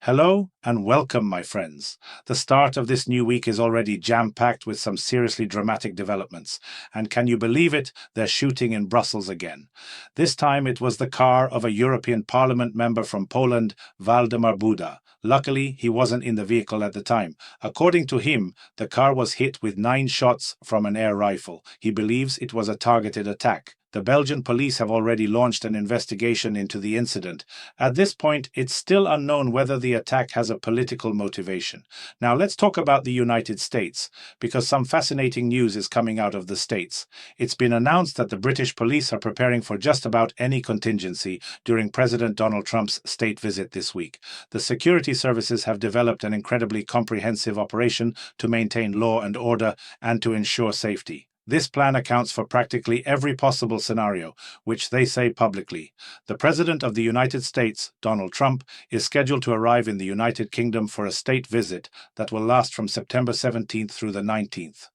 Hello and welcome, my friends. The start of this new week is already jam-packed with some seriously dramatic developments. And can you believe it? They're shooting in Brussels again. This time it was the car of a European Parliament member from Poland, Waldemar Buda. Luckily, he wasn't in the vehicle at the time. According to him, the car was hit with 9 shots from an air rifle. He believes it was a targeted attack. The Belgian police have already launched an investigation into the incident. At this point, it's still unknown whether the attack has a political motivation. Now, let's talk about the United States, because some fascinating news is coming out of the States. It's been announced that the British police are preparing for just about any contingency during President Donald Trump's state visit this week. The security services have developed an incredibly comprehensive operation to maintain law and order and to ensure safety. This plan accounts for practically every possible scenario, which they say publicly. The President of the United States, Donald Trump, is scheduled to arrive in the United Kingdom for a state visit that will last from September 17th through the 19th.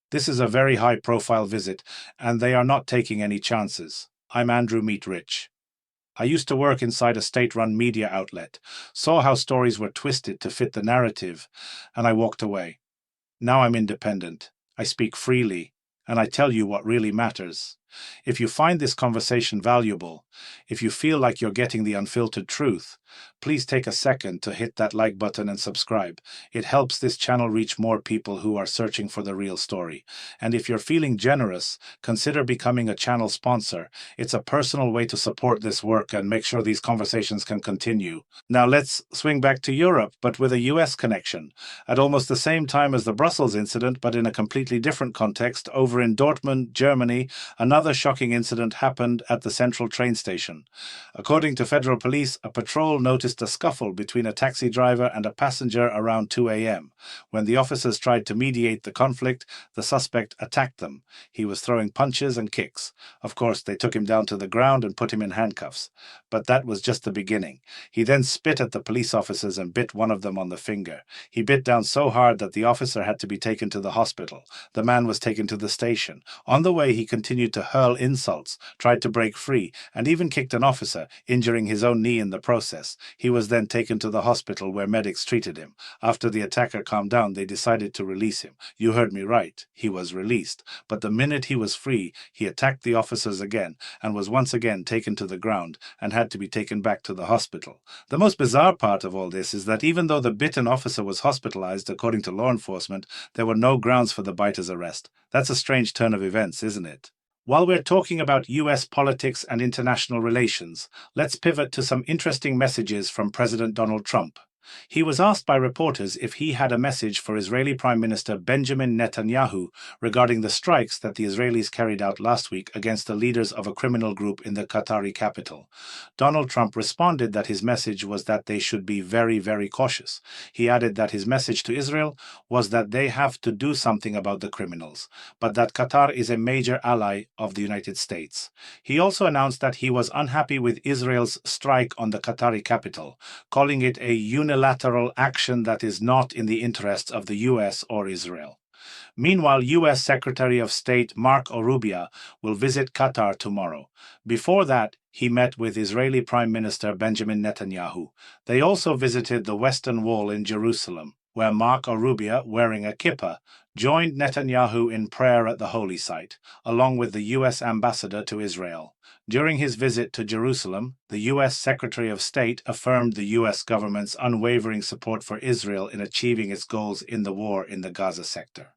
This is a very high-profile visit, and they are not taking any chances. I'm Andrew Meet Rich. I used to work inside a state-run media outlet, saw how stories were twisted to fit the narrative, and I walked away. Now I'm independent. I speak freely, and I tell you what really matters. If you find this conversation valuable, if you feel like you're getting the unfiltered truth, please take a second to hit that like button and subscribe. It helps this channel reach more people who are searching for the real story. And if you're feeling generous, consider becoming a channel sponsor. It's a personal way to support this work and make sure these conversations can continue. Now let's swing back to Europe, but with a US connection. At almost the same time as the Brussels incident, but in a completely different context, over in Dortmund, Germany, another shocking incident happened at the central train station. According to federal police, a patrol noticed a scuffle between a taxi driver and a passenger around 2 a.m. When the officers tried to mediate the conflict, the suspect attacked them. He was throwing punches and kicks. Of course, they took him down to the ground and put him in handcuffs. But that was just the beginning. He then spit at the police officers and bit one of them on the finger. He bit down so hard that the officer had to be taken to the hospital. The man was taken to the station. On the way, he continued to hurl insults, tried to break free, and even kicked an officer, injuring his own knee in the process. He was then taken to the hospital where medics treated him. After the attacker calmed down, they decided to release him. You heard me right. He was released. But the minute he was free, he attacked the officers again and was once again taken to the ground and had to be taken back to the hospital. The most bizarre part of all this is that even though the bitten officer was hospitalized, according to law enforcement, there were no grounds for the biter's arrest. That's a strange turn of events, isn't it? While we're talking about US politics and international relations, let's pivot to some interesting messages from President Donald Trump. He was asked by reporters if he had a message for Israeli Prime Minister Benjamin Netanyahu regarding the strikes that the Israelis carried out last week against the leaders of a criminal group in the Qatari capital. Donald Trump responded that his message was that they should be very, very cautious. He added that his message to Israel was that they have to do something about the criminals, but that Qatar is a major ally of the United States. He also announced that he was unhappy with Israel's strike on the Qatari capital, calling it a unilateral action that is not in the interests of the US or Israel. Meanwhile, US Secretary of State Marco Rubio will visit Qatar tomorrow. Before that, he met with Israeli Prime Minister Benjamin Netanyahu. They also visited the Western Wall in Jerusalem, where Marco Rubio, wearing a kippah, joined Netanyahu in prayer at the holy site, along with the US ambassador to Israel. During his visit to Jerusalem, the US Secretary of State affirmed the US government's unwavering support for Israel in achieving its goals in the war in the Gaza sector.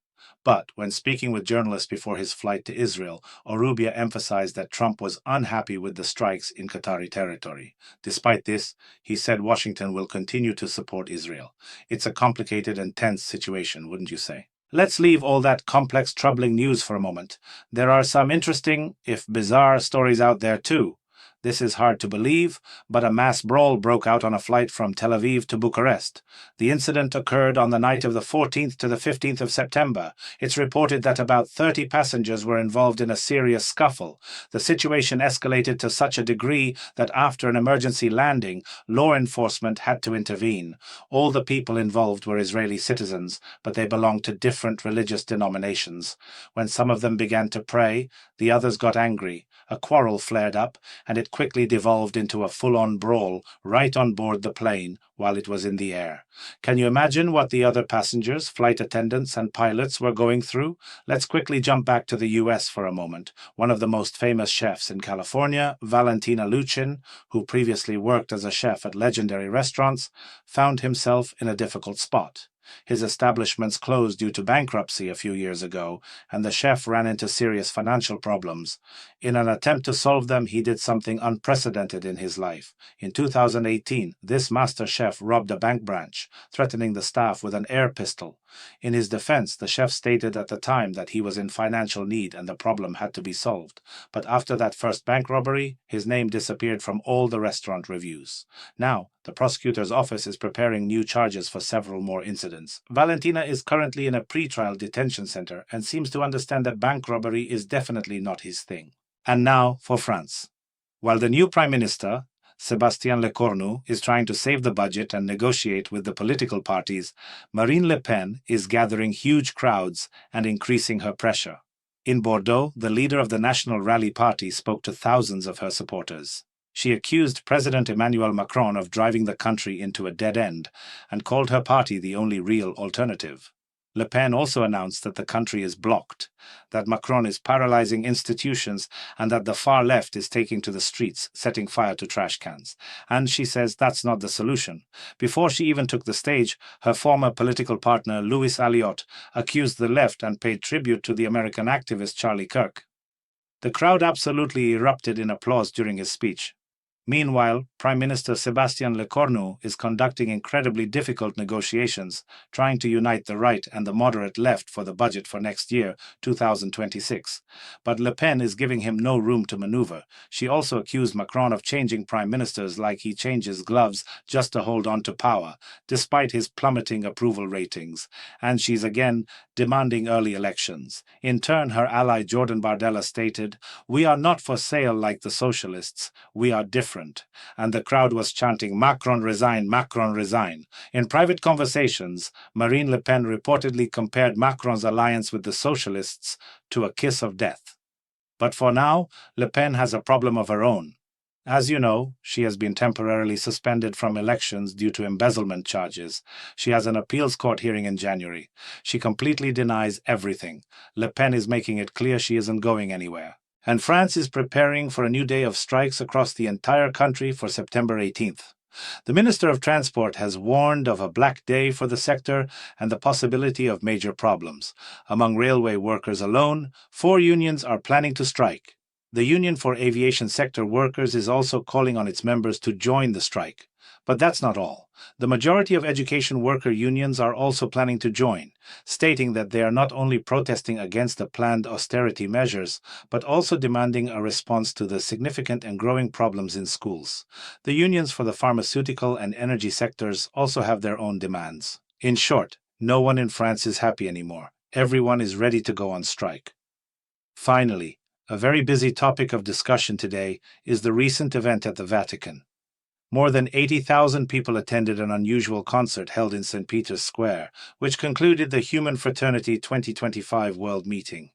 But when speaking with journalists before his flight to Israel, Rubio emphasized that Trump was unhappy with the strikes in Qatari territory. Despite this, he said Washington will continue to support Israel. It's a complicated and tense situation, wouldn't you say? Let's leave all that complex, troubling news for a moment. There are some interesting, if bizarre, stories out there too. This is hard to believe, but a mass brawl broke out on a flight from Tel Aviv to Bucharest. The incident occurred on the night of the 14th to the 15th of September. It's reported that about 30 passengers were involved in a serious scuffle. The situation escalated to such a degree that after an emergency landing, law enforcement had to intervene. All the people involved were Israeli citizens, but they belonged to different religious denominations. When some of them began to pray, the others got angry. A quarrel flared up, and it it quickly devolved into a full-on brawl right on board the plane while it was in the air. Can you imagine what the other passengers, flight attendants, and pilots were going through? Let's quickly jump back to the US for a moment. One of the most famous chefs in California, Valentina Luchin, who previously worked as a chef at legendary restaurants, found himself in a difficult spot. His establishments closed due to bankruptcy a few years ago, and the chef ran into serious financial problems. In an attempt to solve them, he did something unprecedented in his life. In 2018, this master chef robbed a bank branch, threatening the staff with an air pistol. In his defense, the chef stated at the time that he was in financial need and the problem had to be solved. But after that first bank robbery, his name disappeared from all the restaurant reviews. Now, the prosecutor's office is preparing new charges for several more incidents. Valentina is currently in a pre-trial detention center and seems to understand that bank robbery is definitely not his thing. And now for France. While the new Prime Minister, Sébastien Lecornu, is trying to save the budget and negotiate with the political parties, Marine Le Pen is gathering huge crowds and increasing her pressure. In Bordeaux, the leader of the National Rally Party spoke to thousands of her supporters. She accused President Emmanuel Macron of driving the country into a dead end and called her party the only real alternative. Le Pen also announced that the country is blocked, that Macron is paralyzing institutions, and that the far left is taking to the streets, setting fire to trash cans. And she says that's not the solution. Before she even took the stage, her former political partner, Louis Alliot, accused the left and paid tribute to the American activist Charlie Kirk. The crowd absolutely erupted in applause during his speech. Meanwhile, Prime Minister Sébastien Lecornu is conducting incredibly difficult negotiations, trying to unite the right and the moderate left for the budget for next year, 2026. But Le Pen is giving him no room to maneuver. She also accused Macron of changing prime ministers like he changes gloves just to hold on to power, despite his plummeting approval ratings. And she's again demanding early elections. In turn, her ally Jordan Bardella stated, "We are not for sale like the socialists. We are different." And the crowd was chanting, "Macron resign, Macron resign." In private conversations, Marine Le Pen reportedly compared Macron's alliance with the socialists to a kiss of death. But for now, Le Pen has a problem of her own. As you know, she has been temporarily suspended from elections due to embezzlement charges. She has an appeals court hearing in January. She completely denies everything. Le Pen is making it clear she isn't going anywhere. And France is preparing for a new day of strikes across the entire country for September 18th. The Minister of Transport has warned of a black day for the sector and the possibility of major problems. Among railway workers alone, 4 unions are planning to strike. The Union for Aviation Sector Workers is also calling on its members to join the strike. But that's not all. The majority of education worker unions are also planning to join, stating that they are not only protesting against the planned austerity measures, but also demanding a response to the significant and growing problems in schools. The unions for the pharmaceutical and energy sectors also have their own demands. In short, no one in France is happy anymore. Everyone is ready to go on strike. Finally, a very busy topic of discussion today is the recent event at the Vatican. More than 80,000 people attended an unusual concert held in St. Peter's Square, which concluded the Human Fraternity 2025 World Meeting.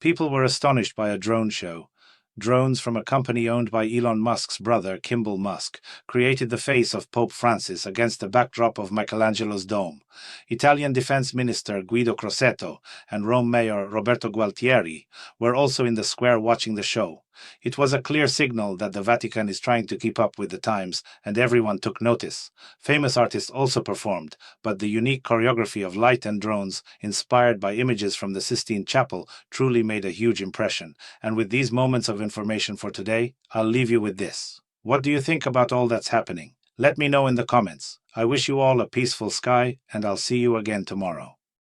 People were astonished by a drone show. Drones from a company owned by Elon Musk's brother, Kimball Musk, created the face of Pope Francis against the backdrop of Michelangelo's dome. Italian Defense Minister Guido Crosetto and Rome Mayor Roberto Gualtieri were also in the square watching the show. It was a clear signal that the Vatican is trying to keep up with the times, and everyone took notice. Famous artists also performed, but the unique choreography of light and drones, inspired by images from the Sistine Chapel, truly made a huge impression. And with these moments of information for today, I'll leave you with this. What do you think about all that's happening? Let me know in the comments. I wish you all a peaceful sky, and I'll see you again tomorrow.